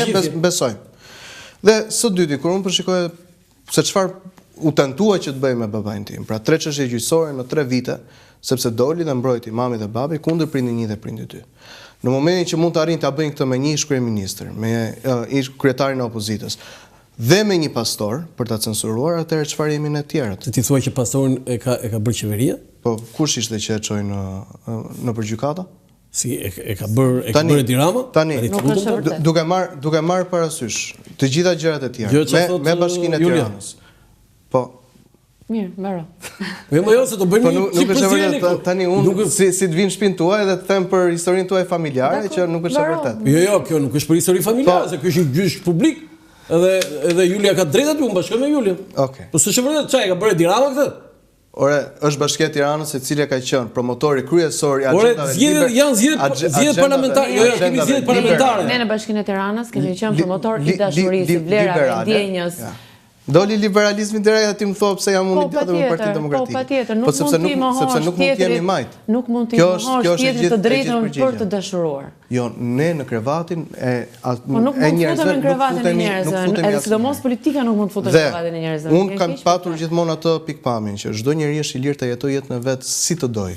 ne besojmë. Dhe së dyti, kur unë përshikoj se çfarë u tentua që të bëj me babain tim, pra 3 çështje gjyqësore në 3 vite, sepse doli dhe mbrojti mami dhe babi kundër prindi 1 dhe prindi 2. Në momentin që mund të arrin ta bëjnë këtë me një ish-kryeministër, me kryetarin e opozitës dhe me një pastor për ta censuruar, atëherë çfarë jemi ne të tjerët? Ti thua që pastorin e ka bërë qeveria? Po kush ishte që e çoi në përgjykata? Si e ka bërë Edi Rama? Tani, duke marr parasysh të gjitha gjërat e tjera me Bashkinë e Tiranës. Po. Mirë, mbaro. Jo, se do bëjmë nuk është e vërtetë. Tani unë si të vim në shtëpinë tuaj dhe të them për historinë tuaj familjare që nuk është e vërtetë. Jo, kjo nuk është për histori familjare, se kjo është një gjyq publik. Edhe Julia ka drejt aty, unë bashkoj me Julian. Okej. Po s'është e vërtetë, çfarë ka bërë Edi Rama këtë? Ore, është Bashkia e Tiranës e cila ka qenë promotori kryesor i agjendave. Ore, janë zgjedhjet parlamentare. Jo, kemi zgjedhjet parlamentare. Ne në Bashkinë e Tiranës kemi qenë promotor i dashurisë, vlerave, ndjenjës. Doli liberalizmi direkt aty më thua pse jam unë i datë me Partinë Demokratike. Po patjetër, nuk mund të jemi majt. Nuk mund të mohosh tjetrin të drejtën për të dashuruar. Jo, ne në krevatin e njerëzve në krevatin e njerëzve, edhe sidomos politika nuk mund të futet në krevatin e njerëzve. Unë kam patur gjithmonë atë pikpamjen që çdo njeri është i lirë të jetojë jetën e vet si të dojë.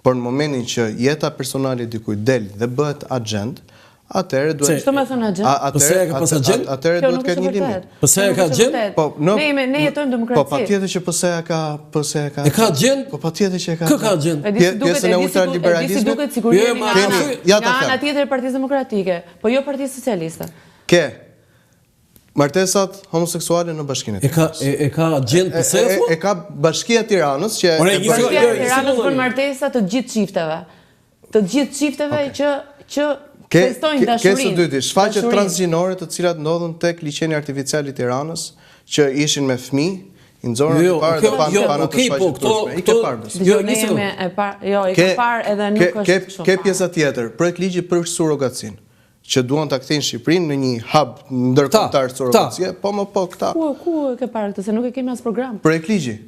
Por në momentin që jeta personale e dikujt del dhe bëhet agjend, atëherë duhet. Çfarë më thon agjend? Atëherë duhet të ketë një limit. Pse ka agjend? Po, ne jetojmë demokraci. Po patjetër që pse ka. E ka agjend? Po patjetër që e ka. Kë ka agjend? Pjesën e ultraliberalizmit. Duket sigurisht janë tjetër e Partisë Demokratike, po jo Partisë Socialiste. Ke martesat homoseksuale në Bashkinë e Tiranës. E ka agjend pse? E ka Bashkia e Tiranës që Bashkia e Tiranës bën martesa të gjithë çifteve. Të gjithë çifteve që festojnë dashurinë. Ke së dyti, shfaqjet transgjinore të cilat ndodhen tek liçeni artificial i Tiranës, që ishin me fëmijë, i nxorën të parë dhe panë të shfaqur. I ke parë? Jo, i ke parë edhe nuk është kështu. Ke pjesa tjetër, projekt ligji për surrogacinë, që duan ta kthejnë Shqipërinë në një hub ndërkombëtar surrogacie, po këta. Ku e ke parë këtë se nuk e kemi as program? Projekt ligji.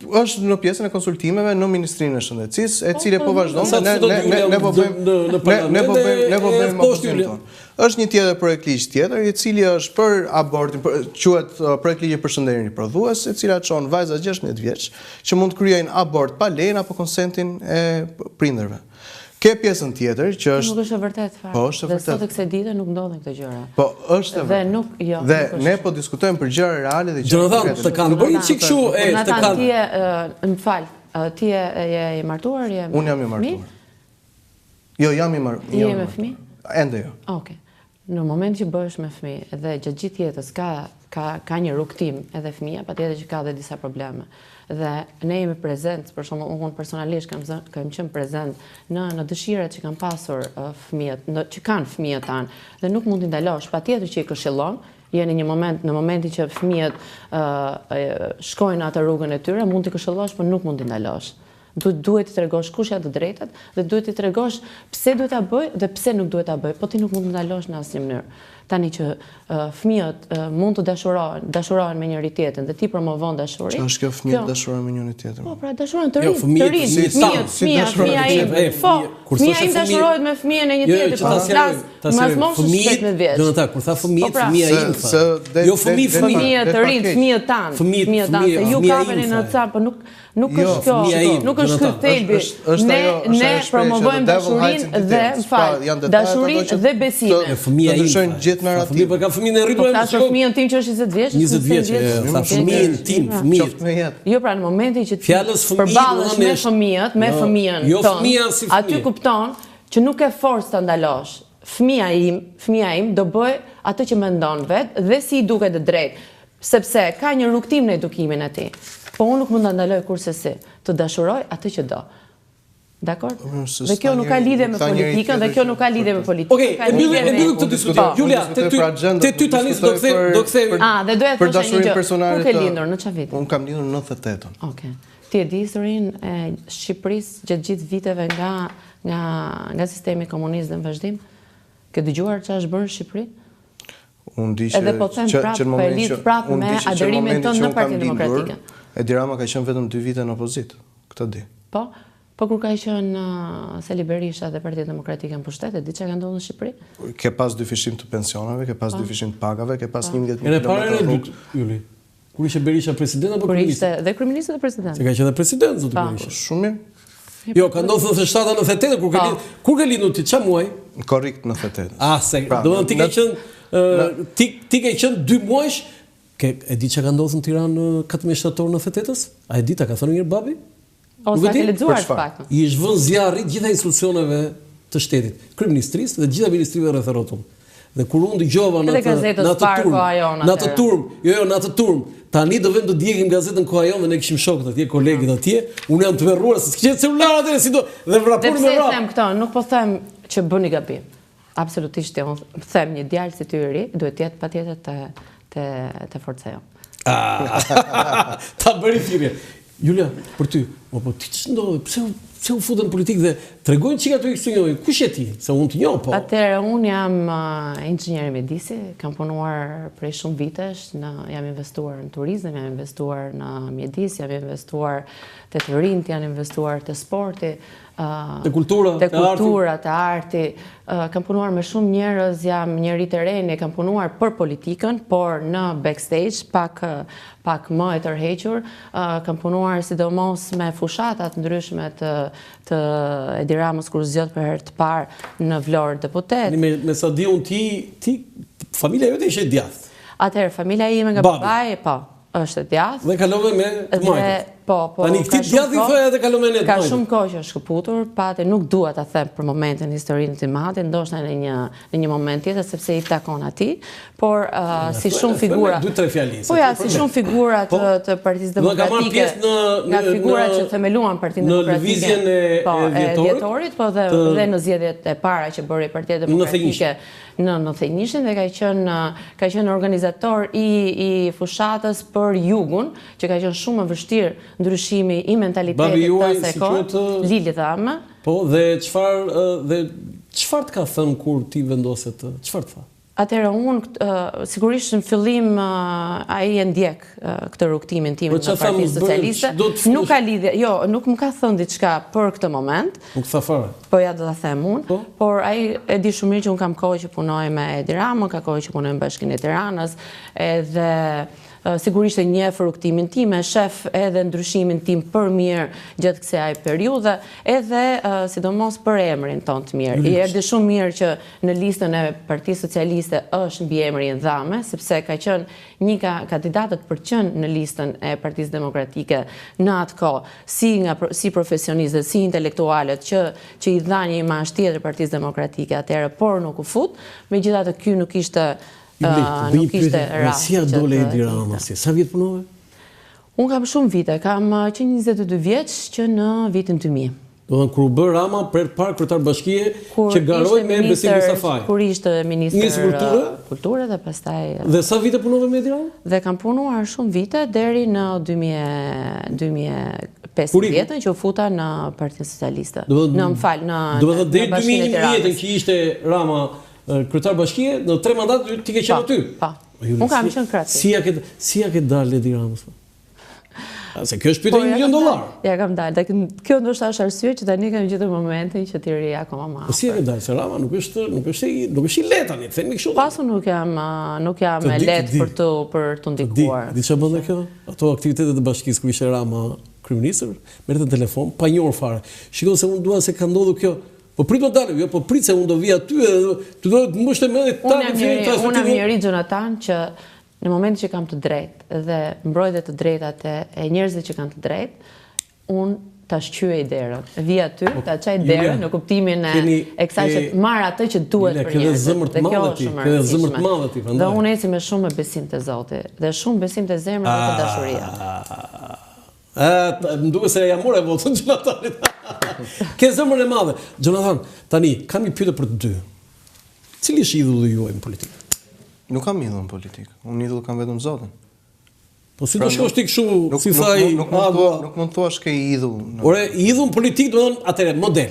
Është në pjesën e konsultimeve në Ministrinë e Shëndetësisë, e cila po vazhdon. Ne po bëjmë opozicion. Është një tjetër projekt ligj tjetër, i cili është për abortin, quhet projekt ligji për shëndetin riprodhues, e cila çon vajza 16 vjeç që mund të kryejnë abort pa lejen apo konsentin e prindërve. Ke pjesën tjetër që është. Nuk është e vërtetë fare. Po, është e vërtetë. Dhe sot kësaj dite nuk ndodhen këto gjëra. Po, është e vërtetë. Dhe ne po diskutojmë për gjëra reale dhe gjëra konkrete. Jonathan, të kanë bërë çik kështu të kanë. Më fal, ti je i martuar, je? Unë jam i martuar. Jo, jam i martuar. Je me fëmijë? Ende jo. Okej. Në moment që bëhesh me fëmijë dhe gjatë gjithë jetës ka një rrugtim edhe fëmia, patjetër që ka edhe disa probleme. Dhe ne jemi prezent, për shembull unë personalisht kam qenë prezent në dëshirat që kanë pasur fëmijët, që kanë fëmijët tanë, dhe nuk mund t'i ndalosh, patjetër që i këshillon, jeni në momentin që fëmijët shkojnë atë rrugën e tyre, mund t'i këshillosh, por nuk mund t'i ndalosh. Duhet t'i tregosh kush janë të drejtat dhe duhet t'i tregosh pse duhet ta bëj dhe pse nuk duhet ta bëj, po ti nuk mund të ndalosh në asnjë mënyrë. Tani që fëmijët mund të dashurohen me njëri tjetrin dhe ti promovon dashurinë. Ç'është kjo fëmijët dashurohen me njëri tjetrin? Po, pra dashurohen të rinë. Fëmia im. Po, fëmia im dashurohet me fëmijën e një tjetrit, po flas mas moshës 17 vjeç. Do të thotë kur tha fëmijët, fëmia im. Jo fëmijë të rinë, fëmijët tan. Fëmijët tan, se ju kapeni në WhatsApp, po nuk është kjo. Nuk është ky thelbi. Ne promovojmë dashurinë dhe dashurinë dhe besimin. Fëmia im. Fëmijë për ka fëmijën e rritur. Po tash fëmijën tim që është 20 vjeç. 20 vjeç. Tha fëmijën tim, fëmijët. Jo, pra në momentin që ti përballesh me fëmijët, me fëmijën tonë, aty kupton që nuk e forcë ta ndalosh. Fëmia im do bëj atë që mendon vet dhe si i duket të drejtë, sepse ka një rrugtim në edukimin e tij. Po unë nuk mund ta ndaloj kurse të dashuroj atë që do. Dakor? Dhe kjo nuk ka lidhje me politikën dhe kjo nuk ka lidhje me politikën. Okej, e mbyllim këtë diskutim. Julia, te ty tani do kthej. Dhe doja të thosh një gjë. Kur ke lindur, në çfarë viti? Unë kam lindur në 98-ën. Okej. Ti e di historinë e Shqipërisë gjatë gjithë viteve nga sistemi komunist në vazhdim? Ke dëgjuar çfarë është bërë në Shqipëri? Unë di që edhe po them prapë me adherimin tonë në Partinë Demokratike. Edi Rama ka qenë vetëm 2 vite në opozitë, këtë di. Po Po kur ka qenë Sali Berisha dhe Partia Demokratike në pushtet, e di çka ka ndodhur në Shqipëri? Ke pas dy fishim të pensionave, ke pas dy fishim të pagave, ke pas 11.000 kilometra. E para e rrugë. Juli. Kur ishte Berisha president apo Kur kryeminist? ishte dhe kryeminist dhe president. Se ka qenë president zoti Berisha. Shumë mirë. Jo, ka ndodhur 97-98 kur ke lindur ti çfarë muaj? Korrekt 98. Se, do të ti ke qenë 2 muajsh. E di çka ka ndodhur në Tiranë 14 shtator 98-s? A e di ta ka thënë një babi? Ose ka lexuar faktën. I është vënë zjarri gjitha institucioneve të shtetit, kryeministrisë dhe gjitha ministrive rreth rrotull. Dhe kur unë dëgjova në atë turm, tani do vend të djegim gazetën Koha Jon dhe ne kishim shokët atje, kolegët atje, unë jam të verruar se s'kishte celular atje si do dhe raporti me vrap. Pse them këto? Nuk po them që bëni gabim. Absolutisht, unë them një djalë si ty i ri duhet të jetë patjetër te forca jon. Ta bëri thirrje. Julia, për ty, po ti ç'ndodhi? Pse u futën në politikë dhe tregojnë çika të këtu njohin? Kush je ti? Se unë të njoh po. Atëherë unë jam inxhinier i mjedisi, kam punuar prej shumë vitesh, jam investuar në turizëm, jam investuar në mjedis, jam investuar te të rinjt, jam investuar te sporti, te kultura, te arti. Kam punuar me shumë njerëz, jam njeri të reni, kam punuar për politikën, por në backstage, pak më e tërhequr, kam punuar sidomos me fushatat ndryshme të Edi Ramës kur zgjodh për herë të parë në Vlorë deputet. Me sa di unë ti familja jote ishte djathtë. Atëherë familja ime nga babai, po, është djathtë. Dhe kalove me të majtët. Po. Tani këti djathtë i thoja dhe kalove me të majtët. Ka shumë kohë që është shkëputur, pati nuk dua ta them për momentin historinë të madhe, ndoshta në një moment tjetër sepse i takon atij, por si shumë figura. 2-3 fjali. Po ja, si shumë figura të Partisë Demokratike. Nga figurat që themeluan Partinë Demokratike. Në lëvizjen e Vjetorit, po dhe në zgjedhjet e para që bëri Partia Demokratike në 91 dhe ka qenë organizator i fushatës për jugun, që ka qenë shumë më vështirë ndryshimi i mentalitetit të asaj kohe. Lili Dhama. Po, dhe çfarë të ka thënë kur ti vendose çfarë të tha? Atëherë unë sigurisht në fillim ai e ndjek këtë rrugtimin tim në Partinë Socialiste. Nuk ka lidhje, jo, nuk më ka thënë diçka për këtë moment. Nuk tha fare. Po ja do ta them unë, por ai e di shumë mirë që unë kam kohë që punoj me Edi Ramën, ka kohë që punoj në Bashkinë e Tiranës, edhe sigurisht e njeh rrugtimin tim, e shef edhe ndryshimin tim për mirë gjatë kësaj periudhe, edhe sidomos për emrin tonë të mirë. I erdhi shumë mirë që në listën e Partisë Socialiste është mbiemrin Dhame, sepse ka qenë një nga kandidatët për qenë në listën e Partisë Demokratike në atë kohë, si profesionistët, si intelektualët që i dhanë një imazh tjetër Partisë Demokratike atëherë, por nuk u fut. Megjithatë ky nuk ishte nuk ishte rast. Si dole Edi Rama? Sa vjet punove? Unë kam shumë vite, kam qenë 22 vjeç që në vitin 2000. Do të kur u bë Rama për parë kryetar bashkie që garoi me Besim Safaj. Kur ishte ministër kulture dhe pastaj. Dhe sa vite punove me Edi Rama? Dhe kam punuar shumë vite deri në 2015 që u futa në Partinë Socialiste. Do të deri 2011 që ishte Rama kryetar bashkie, në 3 mandate ti ke qenë aty. Po. Unë kam qenë kryetar. Si ja ke dalë Edi Ramës? Se kjo është pyetje $1 milion. Ja kam dalë. Kjo ndoshta është arsye që tani kam gjetur momentin që ti ri akoma më. Po si ja ke dalë? Se Rama nuk është i lehtë tani, themi kështu. Pasu nuk jam e lehtë për të ndikuar. Di çfarë bën kjo? Ato aktivitetet e bashkisë kur ishte Rama kryeministër, merrte në telefon pa njohur fare. Shikoj se unë dua se ka ndodhur kjo. Po prit të dalë, jo, po prit se unë do vi aty edhe të do të mbushte me Unë jam njëri Jonathan që në momentin që kam të drejtë dhe mbrojtje të drejtat e njerëzve që kanë të drejtë, unë ta shqyej derën. Vi aty, ta çaj derën në kuptimin e kësaj që marr atë që duhet për njerëzit. Dhe kjo është shumë e zëmër të madhe ti, prandaj. Dhe unë eci me shumë besim te Zoti dhe shumë besim te zemra dhe te dashuria. Më duke se jam morë e votën Jonathanit. Ke zemrën e madhe. Jonathan, tani, kam një pyetje për të dy. Cili është idhulli juaj në politikë? Nuk kam idhull në politikë. Unë idhull kam vetëm Zotin. Po si do shkosh ti kështu, si thaj, nuk mund thuash ke idhull. Ore, idhull në politikë do të thonë atëre model.